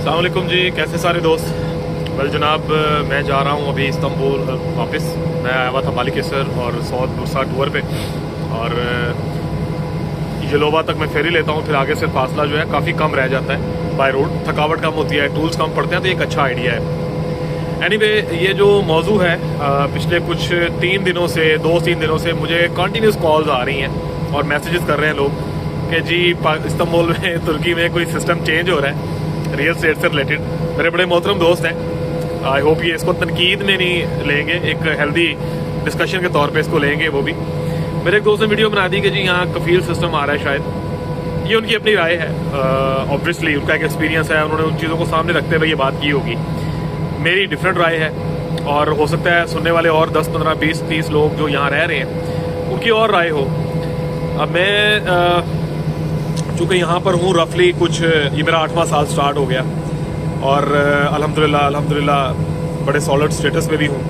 अस्सलाम वालेकुम जी, कैसे सारे दोस्त। वेल जनाब, मैं जा रहा हूँ अभी इस्तांबुल वापस। मैं आया हुआ था मालिकेसर और सौद बुरसा टूर पे, और यलोबा तक मैं फेरी लेता हूँ। फिर आगे से फासला जो है काफ़ी कम रह जाता है बाय रोड, थकावट कम होती है, टूल्स कम पड़ते हैं, तो एक अच्छा आइडिया है। एनीवे, ये जो मौजू है पिछले कुछ 2-3 दिनों से मुझे कंटिन्यूस कॉल्स आ रही हैं और मैसेजेस कर रहे हैं लोग कि जी इस्तांबुल में, तुर्की में कोई सिस्टम चेंज हो रहा है रियल स्टेट से रिलेटेड। मेरे बड़े मोहतरम दोस्त हैं, आई होप ये इसको तनकीद में नहीं लेंगे, एक हेल्दी डिस्कशन के तौर पे इसको लेंगे। वो भी मेरे एक दोस्त ने वीडियो बना दी कि जी यहाँ कफील सिस्टम आ रहा है शायद। ये उनकी अपनी राय है, ऑब्वियसली उनका एक एक्सपीरियंस है, उन्होंने उन चीज़ों को सामने रखते हुए ये बात की होगी। मेरी डिफरेंट राय है, और हो सकता है सुनने वाले और 10, 15, 20, 30 लोग जो यहाँ रह रहे हैं उनकी और राय हो। अब मैं चूँकि यहाँ पर हूँ रफली कुछ, ये मेरा 8वां साल स्टार्ट हो गया, और अल्हम्दुलिल्लाह बड़े सॉलिड स्टेटस में भी हूँ।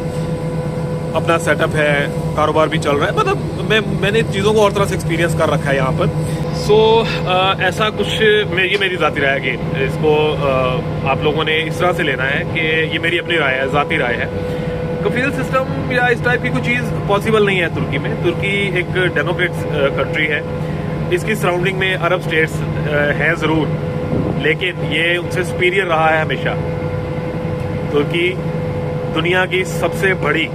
अपना सेटअप है, कारोबार भी चल रहा है, मतलब मैंने चीज़ों को और तरह से एक्सपीरियंस कर रखा है यहाँ पर। सो ऐसा कुछ ये मेरी ज़ाती राय है कि इसको आप लोगों ने इस तरह से लेना है कि ये मेरी अपनी राय है, ज़ाती राय है। कफील सिस्टम या इस टाइप की कोई चीज़ पॉसिबल नहीं है तुर्की में। तुर्की एक डेमोक्रेट कंट्री है, इसकी सराउंडिंग में अरब स्टेट्स हैं ज़रूर, लेकिन ये उनसे सुपीरियर रहा है हमेशा। तुर्की दुनिया की सबसे बड़ी,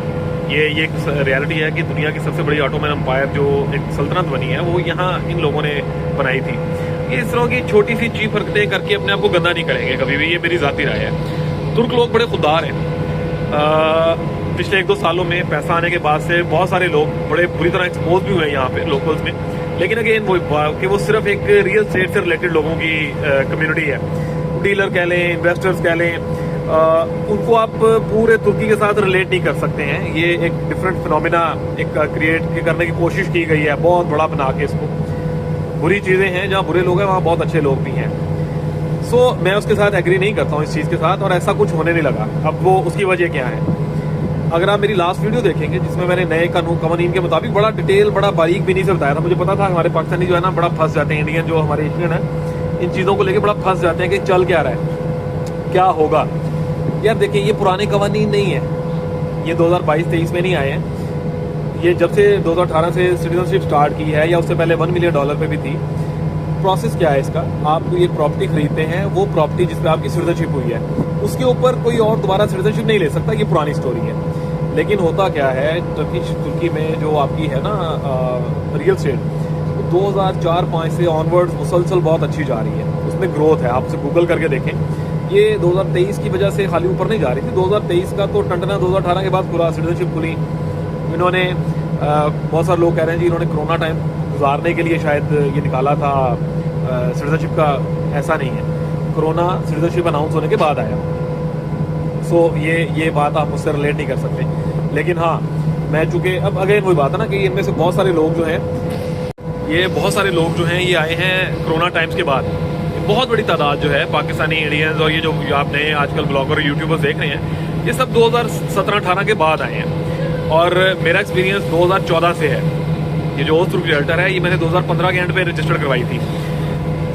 ये एक रियलिटी है कि दुनिया की सबसे बड़ी ऑटोमन एम्पायर जो एक सल्तनत बनी है वो यहाँ इन लोगों ने बनाई थी। ये इस तरह की छोटी सी चीज हरकतें करके अपने आप को गंदा नहीं करेंगे कभी भी, ये मेरी ज़ाती राय है। तुर्क लोग बड़े खुददार हैं। पिछले 1-2 सालों में पैसा आने के बाद से बहुत सारे लोग बड़े बुरी तरह एक्सपोज भी हुए यहाँ पे लोकल्स में, लेकिन अगेन वो कि वो सिर्फ एक रियल स्टेट से रिलेटेड लोगों की कम्युनिटी है। डीलर कह लें, इन्वेस्टर्स कह लें, उनको आप पूरे तुर्की के साथ रिलेट नहीं कर सकते हैं। ये एक डिफरेंट फिनोमिना एक क्रिएट करने की कोशिश की गई है, बहुत बड़ा बना के इसको। बुरी चीज़ें हैं, जहाँ बुरे लोग हैं वहाँ बहुत अच्छे लोग भी हैं। सो मैं उसके साथ एग्री नहीं करता हूँ इस चीज़ के साथ, और ऐसा कुछ होने नहीं लगा। अब वो उसकी वजह क्या है, अगर आप मेरी लास्ट वीडियो देखेंगे जिसमें मैंने नए कानून कवानीन के मुताबिक बड़ा डिटेल, बड़ा बारीक भी नहीं से बताया था। मुझे पता था हमारे पाकिस्तानी जो है ना बड़ा फंस जाते हैं, इंडियन जो हमारे एशियन है इन चीज़ों को लेके बड़ा फंस जाते हैं कि चल क्या रहा है, क्या होगा। यार देखिए, ये पुराने कवानीन नहीं है, ये 2022-23 में नहीं आए हैं। ये जब से 2018 से सिटीजनशिप स्टार्ट की है, या उससे पहले $1 मिलियन पे भी थी। प्रोसेस क्या है इसका, आप कोई एक प्रॉपर्टी खरीदते हैं, वो प्रॉपर्टी जिस पर आपकी सिटीजनशिप हुई है उसके ऊपर कोई और दोबारा सिटीजनशिप नहीं ले सकता, ये पुरानी स्टोरी है। लेकिन होता क्या है, तुर्की में जो आपकी है ना रियल स्टेट, 2004-5 से ऑनवर्ड्स मुसलसल बहुत अच्छी जा रही है, उसमें ग्रोथ है। आप उसे गूगल करके देखें, ये 2023 की वजह से खाली ऊपर नहीं जा रही थी। 2023 का तो टंटना 2018 के बाद खुला, सिटीजनशिप खुली। इन्होंने बहुत सारे लोग कह रहे हैं जी इन्होंने कोरोना टाइम गुजारने के लिए शायद ये निकाला था सिटीजनशिप का। ऐसा नहीं है, कोरोना सिटीजनशिप अनाउंस होने के बाद आया। सो ये बात आप मुझसे रिलेट नहीं कर सकते। लेकिन हाँ, मैं चूँकि अब अगेन वही बात है ना कि इनमें से बहुत सारे लोग जो हैं, ये आए हैं कोरोना टाइम्स के बाद। बहुत बड़ी तादाद जो है पाकिस्तानी इंडियंस, और ये जो आप नए आजकल ब्लॉगर और यूट्यूबर्स देख रहे हैं, ये सब 2017-18 के बाद आए हैं। और मेरा एक्सपीरियंस 2014 से है। ये जो तुर्क रियल्टर है, ये मैंने 2015 के एंड पे रजिस्टर करवाई थी।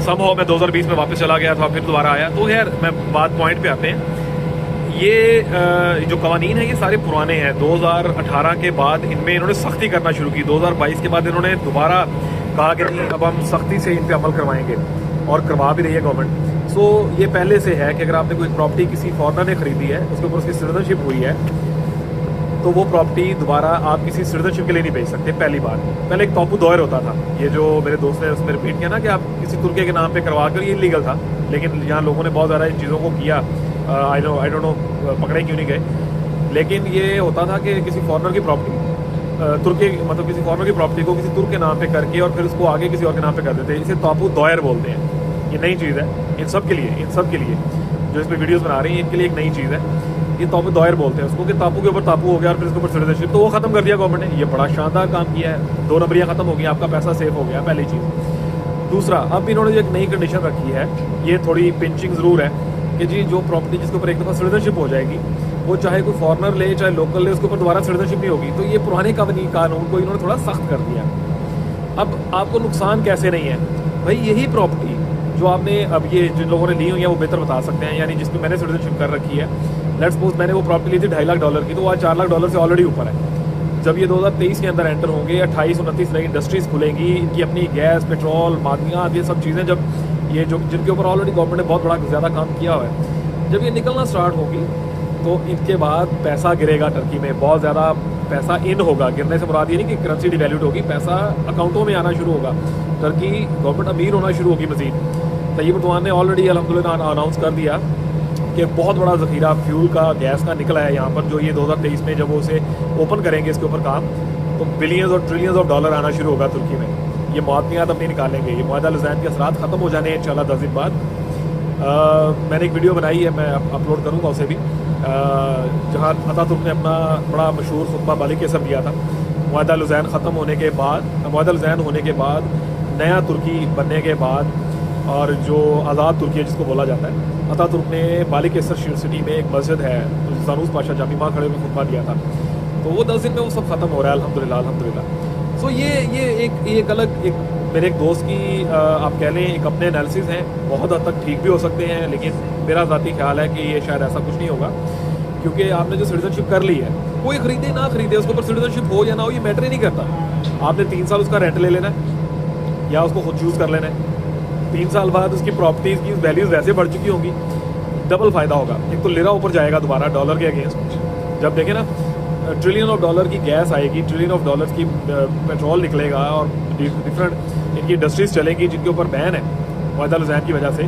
समहाउ मैं 2020 में वापस चला गया था, फिर दोबारा आया। तो यार मैं बात पॉइंट पे आते हैं, ये जो कवानीन है ये सारे पुराने हैं। 2018 के बाद इनमें इन्होंने सख्ती करना शुरू की। 2022 के बाद इन्होंने दोबारा कहा कि नहीं, अब हम सख्ती से इन पर अमल करवाएंगे, और करवा भी रही है गवर्नमेंट। सो ये पहले से है कि अगर आपने कोई प्रॉपर्टी किसी फॉरेनर ने खरीदी है, उसके ऊपर उसकी सिटीजनशिप हुई है, तो वो प्रॉपर्टी दोबारा आप किसी सिटीजनशिप के लिए नहीं बेच सकते। पहली बात, पहले एक ताबू दौर होता था, ये जो मेरे दोस्त ने उसमें रिपीट किया ना कि आप किसी तुर्की के नाम पे करवा कर, ये इलीगल था। लेकिन यहाँ लोगों ने बहुत ज़्यादा इन चीज़ों को किया, आई डोंट नो पकड़े क्यों नहीं गए। लेकिन ये होता था कि किसी फॉरेनर की प्रॉपर्टी, तुर्की मतलब किसी फॉरेनर की प्रॉपर्टी को किसी तुर्क के नाम पे करके और फिर उसको आगे किसी और के नाम पे कर देते हैं। इसे ताबू दौर बोलते हैं। ये नई चीज़ है इन सब के लिए जो इस पर वीडियोज़ बना रही हैं, इनके लिए एक नई चीज़ है। ये ताबू दौर बोलते हैं उसको, कि ताबू के ऊपर ताबू हो गया और फिर उसके ऊपर सिटीजनशिप, तो वो ख़त्म कर दिया गवर्नमेंट ने। ये बड़ा शानदार काम किया है, 2 नंबरियाँ ख़त्म हो गई, आपका पैसा सेव हो गया, पहली चीज़। दूसरा, अब इन्होंने जो एक नई कंडीशन रखी है, ये थोड़ी पिंचिंग ज़रूर है कि जी जो प्रॉपर्टी जिसके ऊपर एक दफ़ा सिटीजनशिप हो जाएगी, वो चाहे कोई फॉरेनर ले चाहे लोकल ले, उसके ऊपर दोबारा सिटीजनशिप नहीं होगी। तो ये पुराने कानून को इन्होंने थोड़ा सख्त कर दिया। अब आपको नुकसान कैसे नहीं है भाई, यही प्रॉपर्टी जो आपने अब ये जिन लोगों ने ली हुई है वो बेहतर बता सकते हैं, यानी जिसमें मैंने सिटीजनशिप कर रखी है। लेट्स सपोज मैंने वो प्रॉपर्टी ली थी $2.5 लाख की, तो वो आज $4 लाख से ऑलरेडी ऊपर है। जब ये 2023 के अंदर एंटर होंगे, 28-29 नई इंडस्ट्रीज़ खुलेंगी, इनकी अपनी गैस, पेट्रोल, मादनियात, ये सब चीज़ें जब ये जो जिनके ऊपर ऑलरेडी गवर्नमेंट ने बहुत बड़ा ज़्यादा काम किया हुआ है, जब ये निकलना स्टार्ट होगी तो इनके बाद पैसा गिरेगा टर्की में, बहुत ज़्यादा पैसा इन होगा। गिरने से मुराद ये नहीं कि करेंसी डिवैल्यूड होगी, पैसा अकाउंटों में आना शुरू होगा, टर्की गवर्नमेंट अमीर होना शुरू होगी मज़ीद। तैयब अर्दोगान ने ऑलरेडी अल्हम्दुलिल्लाह अनाउंस कर दिया कि बहुत बड़ा ज़ख़ीरा फ्यूल का, गैस का निकला है यहाँ पर, जो ये 2023 में जब वो उसे ओपन करेंगे इसके ऊपर काम, तो बिलियंस और ट्रिलियंस ऑफ डॉलर आना शुरू होगा तुर्की में। ये मुआवनियात अपनी निकालेंगे, ये मुआहदा लुज़ैन के असरात ख़त्म हो जाने हैं इंशाल्लाह 10 दिन बाद। मैंने एक वीडियो बनाई है, मैं अपलोड करूँगा उसे भी, जहाँ अतातुर्क ने अपना बड़ा मशहूर खुतबा बालिक के सब दिया था। मुआहदा लुज़ैन ख़त्म होने के बाद, मुआहदा लुज़ैन होने के बाद, नया तुर्की बनने के बाद, और जो आज़ाद तुर्की जिसको बोला जाता है, अतातुर्क ने बालिक केसर सिटी में एक मस्जिद है, ज़ानूस पाशा जामी माँ खड़े में खुतबा दिया था, तो वो 10 दिन में वो सब ख़त्म हो रहा है अल्हम्दुलिल्लाह अल्हम्दुलिल्लाह। सो ये एक अलग, एक मेरे एक दोस्त की आप कह लें एक अपने एनालिसिस हैं, बहुत हद तक ठीक भी हो सकते हैं, लेकिन मेरा ज़ाती ख्याल है कि ये शायद ऐसा कुछ नहीं होगा, क्योंकि आपने जो सिटीजनशिप कर ली है, कोई ख़रीदे ना ख़रीदे, उसके ऊपर सिटीजनशिप हो या ना हो ये मैटर ही नहीं करता। आपने 3 साल उसका रेंट ले लेना है या उसको खुद चूज़ कर लेना है। 3 साल बाद उसकी प्रॉपर्टीज़ की वैल्यूज़ वैसे बढ़ चुकी होंगी, डबल फ़ायदा होगा। एक तो लिरा ऊपर जाएगा दोबारा डॉलर के अगेंस्ट, जब देखें ना ट्रिलियन ऑफ डॉलर की गैस आएगी, ट्रिलियन ऑफ डॉलर की पेट्रोल निकलेगा, और डिफरेंट इनकी इंडस्ट्रीज़ चलेंगी जिनके ऊपर बैन है मुआहदा लुज़ैन की वजह से।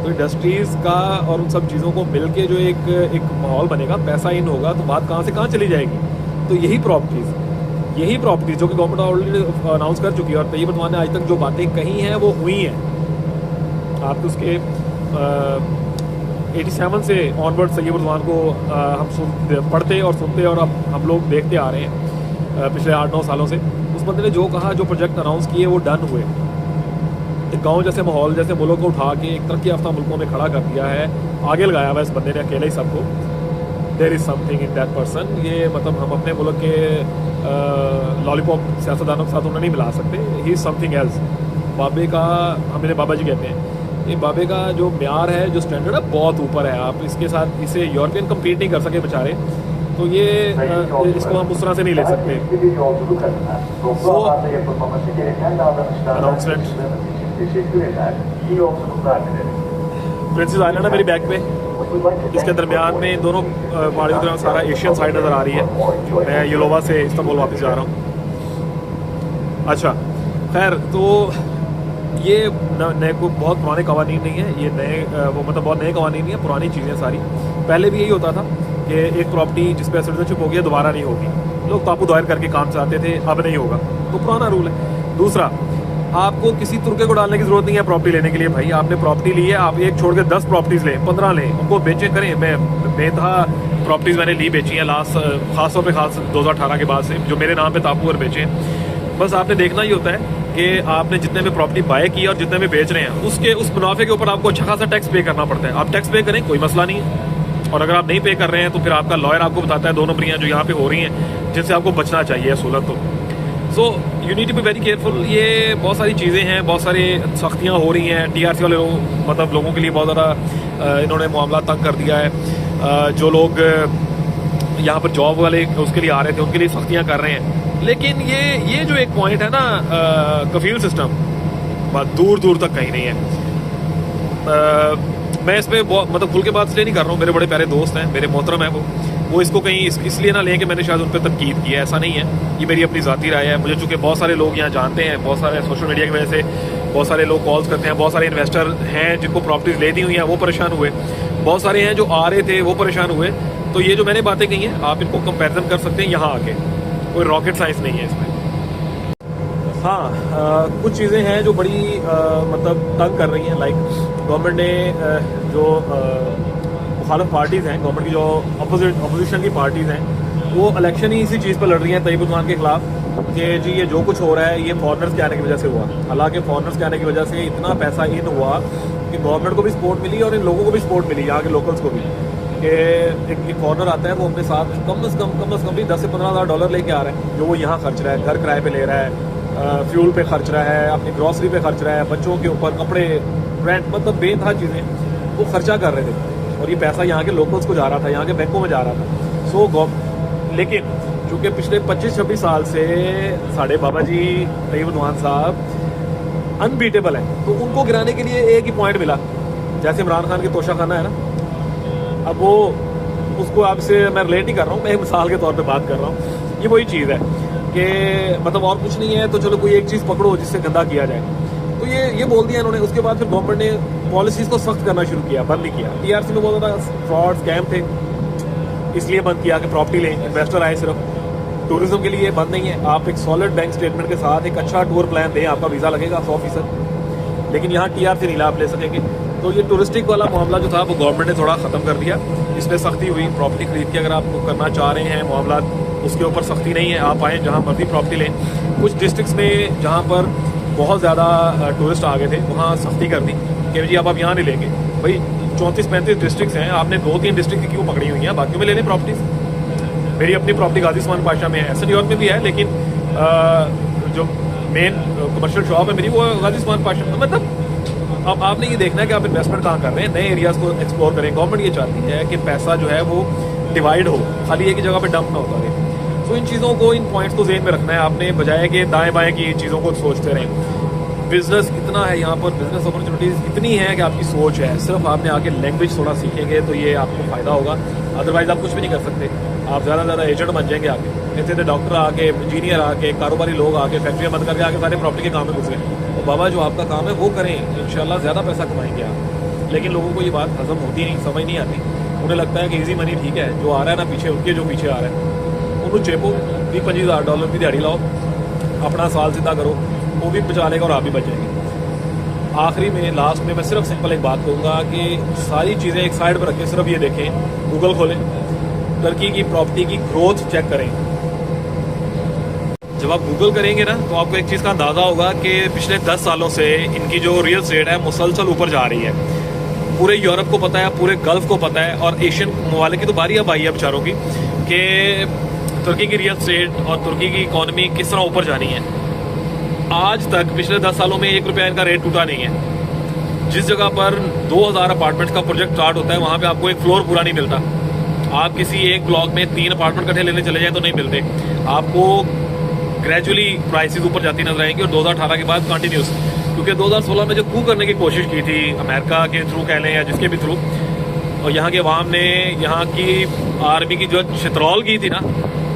तो इंडस्ट्रीज़ का और उन सब चीज़ों को मिल के जो एक माहौल बनेगा, पैसा इन होगा, तो बात कहाँ से कहाँ चली जाएगी। तो यही प्रॉपर्टीज़ जो कि गवर्नमेंट ऑलरेडी अनाउंस कर चुकी है, और तैयब अर्दोगान ने आज तक जो बातें कही हैं वो हुई हैं। आप उसके 87 से ऑनवर्ड तैयब अर्दोगान को हम पढ़ते और सुनते और अब हम लोग देखते आ रहे हैं पिछले 8-9 सालों से। उस बंदे ने जो कहा, जो प्रोजेक्ट अनाउंस किए, वो डन हुए। एक गांव जैसे माहौल, जैसे मुल्क को उठा के एक तरक्की याफ्ता मुल्कों में खड़ा कर दिया है, आगे लगाया हुआ इस बंदे ने अकेले ही सबको। There is something in that person. ये मतलब हम अपने मुल्क के लॉलीपॉप सियासतदानों के साथ उन्हें नहीं मिला सकते। He is something else. बाबे का, हम मेरे बाबा जी कहते हैं, ये बाबे का जो म्यार है, जो स्टैंडर्ड है, बहुत ऊपर है। आप इसके साथ, इसे यूरोपियन कम्पीट नहीं कर सके बेचारे, तो ये इसको हम उस तरह से नहीं ले सकते। सो अनाउंसमेंट प्रिंसेस आइलैंड है मेरी बैक पे, इसके दरमियान में इन दोनों पहाड़ियों की तरफ सारा एशियन साइड नज़र आ रही है। मैं यूलोवा से इस्तांबुल वापस जा रहा हूँ। अच्छा खैर, तो ये नए को बहुत पुराने कवानीन नहीं है, ये नए वो मतलब बहुत नए कवानीन नहीं है, पुरानी चीज़ें सारी। पहले भी यही होता था कि एक प्रॉपर्टी जिस पर सिटीजनशिप होगी दोबारा नहीं होगी, लोग तापू दायर करके काम चलाते थे, अब नहीं होगा, तो पुराना रूल है। दूसरा, आपको किसी तुर्के को डालने की जरूरत नहीं है प्रॉपर्टी लेने के लिए। भाई आपने प्रॉपर्टी ली है, आप एक छोड़ के 10 प्रॉपर्टीज़ लें, 15 लें, उनको बेचे करें। मैं बेतहा प्रॉपर्टीज़ मैंने ली, बेची हैं लास्ट, खास तौर पे खास 2018 के बाद से, जो मेरे नाम पे तापू और बेचे। बस आपने देखना ही होता है कि आपने जितने में प्रॉपर्टी बाय की और जितने में बेच रहे हैं, उसके उस मुनाफे के ऊपर आपको अच्छा खासा टैक्स पे करना पड़ता है। आप टैक्स पे करें, कोई मसला नहीं है। और अगर आप नहीं पे कर रहे हैं तो फिर आपका लॉयर आपको बताता है 2 नंबरियाँ जो यहाँ पे हो रही हैं, जिनसे आपको बचना चाहिए असूलन। तो so you need to be very careful. ये बहुत सारी चीज़ें हैं, बहुत सारी सख्तियाँ हो रही हैं। TRC वाले लोग, मतलब लोगों के लिए बहुत ज़्यादा इन्होंने मामला तंग कर दिया है। जो लोग यहाँ पर जॉब वाले उसके लिए आ रहे थे, उनके लिए सख्तियाँ कर रहे हैं। लेकिन ये जो एक पॉइंट है ना, कफील सिस्टम, दूर दूर तक कहीं नहीं है। मैं इस पर बहुत मतलब खुल के बात इसलिए नहीं कर रहा हूँ, मेरे बड़े प्यारे दोस्त हैं, मेरे मोहतरम हैं, वो इसको कहीं इसलिए ना लें कि मैंने शायद उन पर तनकीद की है, ऐसा नहीं है। ये मेरी अपनी ज़ाती राय है। मुझे चूँकि बहुत सारे लोग यहाँ जानते हैं, बहुत सारे सोशल मीडिया की वजह से बहुत सारे लोग कॉल्स करते हैं, बहुत सारे इन्वेस्टर हैं जिनको प्रॉपर्टीज़ लेनी हुई हैं, वो परेशान हुए, बहुत सारे हैं जो आ रहे थे वो परेशान हुए। तो ये जो मैंने बातें कही हैं, आप इनको कंपेरिजन कर सकते हैं यहाँ आके, कोई रॉकेट साइंस नहीं है इसमें। हाँ, कुछ चीज़ें हैं जो बड़ी मतलब तंग कर रही हैं। लाइक गवर्नमेंट ने जो मुखालिफ पार्टीज़ हैं, गवर्नमेंट की जो अपोजिशन की पार्टीज़ हैं, वो इलेक्शन ही इसी चीज़ पर लड़ रही हैं तैयब अर्दोगान के खिलाफ कि जी ये जो कुछ हो रहा है ये फॉरनर्स के आने की वजह से हुआ। हालांकि फॉरनर्स के आने की वजह से इतना पैसा इन हुआ कि गवर्नमेंट को भी सपोर्ट मिली और इन लोगों को भी सपोर्ट मिली, यहाँ के लोकल्स को भी, कि एक फॉरनर आता है वो अपने साथ कम से कम भी $10,000 से $15,000 लेके आ रहा है, जो वो यहाँ खर्च रहा है, घर किराए पे ले रहा है, फ्यूल पे खर्च रहा है, अपनी ग्रॉसरी पे खर्च रहा है, बच्चों के ऊपर कपड़े, रेंट मतलब बेतहा चीज़ें वो खर्चा कर रहे थे और ये पैसा यहाँ के लोकल्स को जा रहा था, यहाँ के बैंकों में जा रहा था। सो लेकिन चूँकि पिछले 25-26 साल से साढ़े बाबा जी तैयब उर्रहमान साहब अनबीटेबल है, तो उनको गिराने के लिए एक ही पॉइंट मिला, जैसे इमरान खान की तोशाखाना है ना, अब वो उसको आपसे मैं रिलेट नहीं कर रहा हूँ, मैं मिसाल के तौर पे बात कर रहा हूँ। ये वही चीज़ है कि मतलब और कुछ नहीं है तो चलो कोई एक चीज़ पकड़ो जिससे गंदा किया जाए, तो ये बोल दिया इन्होंने। उसके बाद फिर गवर्नमेंट ने पॉलिसीज़ को सख्त करना शुरू किया, बंद नहीं किया। टीआरसी में बहुत ज़्यादा फ्रॉड स्कैम थे, इसलिए बंद किया कि प्रॉपर्टी लें, इन्वेस्टर आए, सिर्फ टूरिज्म के लिए बंद नहीं है। आप एक सॉलिड बैंक स्टेटमेंट के साथ एक अच्छा टूर प्लान दें, आपका वीज़ा लगेगा 100%, लेकिन यहाँ टीआरसी नहीं लाभ ले सकेंगे। तो ये टूरिस्टिक वाला मामला जो था वो गवर्नमेंट ने थोड़ा ख़त्म कर दिया, इसमें सख्ती हुई। प्रॉपर्टी खरीद के अगर आप करना चाह रहे हैं मामला, उसके ऊपर सख्ती नहीं है, आप आएँ जहाँ मर्जी प्रॉपर्टी लें। कुछ डिस्ट्रिक्ट्स में जहाँ पर बहुत ज़्यादा टूरिस्ट आ गए थे वहाँ सख्ती कर दी कि जी अब आप यहाँ नहीं लेंगे। भाई 34-35 डिस्ट्रिक्ट्स हैं, आपने 2-3 डिस्ट्रिक्ट क्यों पकड़ी हुई हैं, बाकी में ले लें प्रॉपर्टीज़। मेरी अपनी प्रॉपर्टी गाजी उस्मान पाशा में है, ऐसा न्यूयॉर्क में भी है, लेकिन जो मेन कमर्शियल शॉप है मेरी वो गाजी उस्मान पाशा में। मतलब अब आपने ये देखना है कि आप इन्वेस्टमेंट कहाँ कर रहे हैं, नए एरियाज़ को एक्सप्लोर करें। गवर्नमेंट ये चाहती है कि पैसा जो है वो डिवाइड हो, खाली एक ही जगह पे डंप ना होता रहे। तो इन चीज़ों को, इन पॉइंट्स को ज़हन में रखना है आपने, बजाय कि दाएँ बाएँ की चीज़ों को सोचते रहें। बिजनेस इतना है यहाँ पर, बिजनेस अपॉर्चुनिटीज़ इतनी है कि आपकी सोच है, सिर्फ आपने आके लैंग्वेज थोड़ा सीखेंगे तो ये आपको फ़ायदा होगा, अदरवाइज़ आप कुछ भी नहीं कर सकते। आप ज़्यादा से ज़्यादा एजेंट बन जाएंगे आगे, इतने डॉक्टर आके, इंजीनियर आके, कारोबारी लोग आके, फैक्ट्रियाँ बंद करके आके सारे प्रॉपर्टी के काम में घुस गए। तो बाबा जो आपका काम है वो करें, इंशाल्लाह ज़्यादा पैसा कमाएंगे आप। लेकिन लोगों को ये बात हजम होती नहीं, समझ नहीं आती। उन्हें लगता है कि ईजी मनी ठीक है, जो आ रहा है ना पीछे, उनके जो पीछे आ रहा है उन्होंने चेपो $20,000 की दिहाड़ी लाओ, अपना साल सीधा करो, वो भी बचा लेगा और आप भी बच जाएंगे। आखिरी में, लास्ट में मैं सिर्फ सिंपल एक बात कहूँगा कि सारी चीज़ें एक साइड पर रखें, सिर्फ ये देखें, गूगल खोलें, टर्की की प्रॉपर्टी की ग्रोथ चेक करें। जब आप गूगल करेंगे ना तो आपको एक चीज़ का अंदाज़ा होगा कि पिछले 10 सालों से इनकी जो रियल एस्टेट है मुसलसल ऊपर जा रही है। पूरे यूरोप को पता है, पूरे गल्फ को पता है, और एशियन ममालिक की तो बारी अब आई है बेचारों की कि तुर्की की रियल एस्टेट और तुर्की की इकॉनमी किस तरह ऊपर जानी है। आज तक पिछले 10 सालों में 1 रुपया इनका रेट टूटा नहीं है। जिस जगह पर 2000 अपार्टमेंट्स का प्रोजेक्ट स्टार्ट होता है वहाँ पे आपको एक फ्लोर पूरा नहीं मिलता। आप किसी एक ब्लॉक में 3 अपार्टमेंट इकट्ठे लेने चले जाएं तो नहीं मिलते। आपको ग्रेजुअली प्राइसेस ऊपर जाती नजर आएंगी, और 2018 के बाद कंटिन्यूस, क्योंकि 2016 में जो कू करने की कोशिश की थी अमेरिका के थ्रू कह लें या जिसके भी थ्रू, और यहाँ के अवाम ने यहाँ की आर्मी की जो शतरौल की थी ना,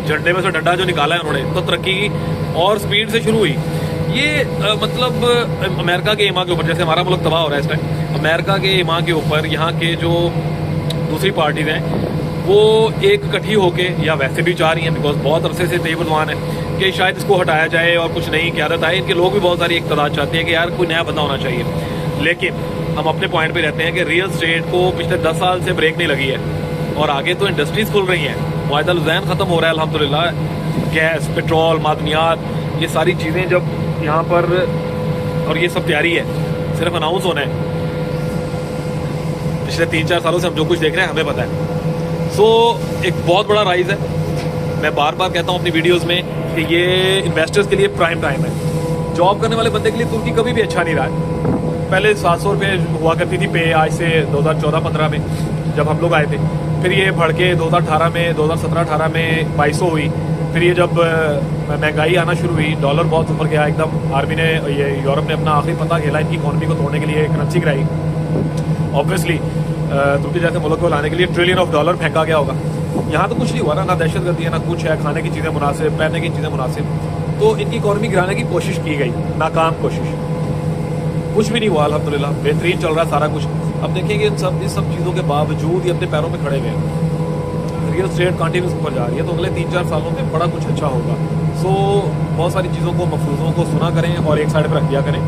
झंडे में से डंडा जो निकाला है उन्होंने, तो तरक्की की और स्पीड से शुरू हुई। ये मतलब अमेरिका के ईमा के ऊपर, जैसे हमारा मुल्क तबाह हो रहा है इस टाइम, अमेरिका के ईमा के ऊपर यहाँ के जो दूसरी पार्टीज हैं वो एक इकट्ठी होके, या वैसे भी चाह रही हैं बिकॉज बहुत अरसे से तैयब उर्रहमान है कि शायद इसको हटाया जाए और कुछ नई क़यादत आए। इनके लोग भी बहुत सारी इक़्तिदार चाहते हैं कि यार कोई नया बंदा होना चाहिए। लेकिन हम अपने पॉइंट पे रहते हैं कि रियल एस्टेट को पिछले 10 साल से ब्रेक नहीं लगी है, और आगे तो इंडस्ट्रीज खुल रही हैं, मुआहदा ज़ैन ख़त्म हो रहा है अल्हम्दुलिल्लाह, गैस, पेट्रोल, मादनियात, ये सारी चीज़ें जब यहाँ पर, और ये सब तैयारी है, सिर्फ अनाउंस होना है। पिछले 3-4 सालों से हम जो कुछ देख रहे हैं हमें पता है। सो एक बहुत बड़ा राइज है। मैं बार बार कहता हूँ अपनी वीडियोस में कि ये इन्वेस्टर्स के लिए प्राइम टाइम है। जॉब करने वाले बंदे के लिए तुर्की कभी भी अच्छा नहीं रहा है। पहले 700 रुपये हुआ करती थी पे, आज से 2014-15 में जब हम लोग आए थे, फिर ये बढ़ के 2018 में, 2017-18 में 2200 हुई। फिर ये जब महंगाई आना शुरू हुई, डॉलर बहुत ऊपर गया एकदम, आर्मी ने, ये यूरोप ने अपना आखिरी पता खेला इनकी इकॉनमी को तोड़ने के लिए, करेंसी गिराई। ऑब्वियसली तुर्की जैसे मुल्क को लाने के लिए $1 ट्रिलियन फेंका गया होगा। यहाँ तो कुछ नहीं हुआ ना, दहशत गर्दी है, ना कुछ है, खाने की चीज़ें मुनासिब, पहनने की चीज़ें मुनासिब। तो इनकी इकॉनमी गिराने की कोशिश की गई, नाकाम कोशिश, कुछ भी नहीं हुआ अल्हम्दुलिल्लाह, बेहतरीन चल रहा है सारा कुछ। अब देखेंगे इन सब चीज़ों के बावजूद ये अपने पैरों में खड़े हुए हैं, रियल एस्टेट कंटिन्यूस ऊपर जा रही है, तो अगले 3-4 सालों में बड़ा कुछ अच्छा होगा। सो बहुत सारी चीज़ों को, मफरूज़ों को सुना करें और एक साइड पर रख दिया करें।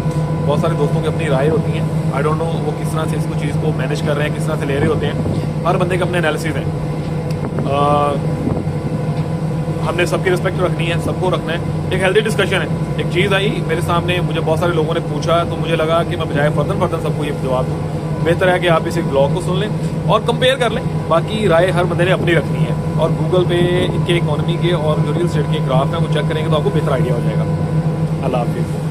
बहुत सारे दोस्तों की अपनी राय होती हैं, आई डोंट नो वो किस तरह से इसको चीज़ को मैनेज कर रहे हैं, किस तरह से ले रहे होते हैं। हर बंदे के अपने एनालिसिस हैं। हमने सबकी रिस्पेक्ट रखनी है, सबको रखना है, एक हेल्दी डिस्कशन है। एक चीज़ आई मेरे सामने, मुझे बहुत सारे लोगों ने पूछा, तो मुझे लगा कि मैं बजाय फर्दन सबको ये जवाब दूँ, बेहतर है कि आप इस ब्लॉग को सुन लें और कंपेयर कर लें। बाकी राय हर बंदे ने अपनी रखनी है, और गूगल पे इनके इकॉनमी के और जो रियल एस्टेट के ग्राफ हैं वो चेक करेंगे तो आपको बेहतर आइडिया हो जाएगा। अल्लाह हाफिज़।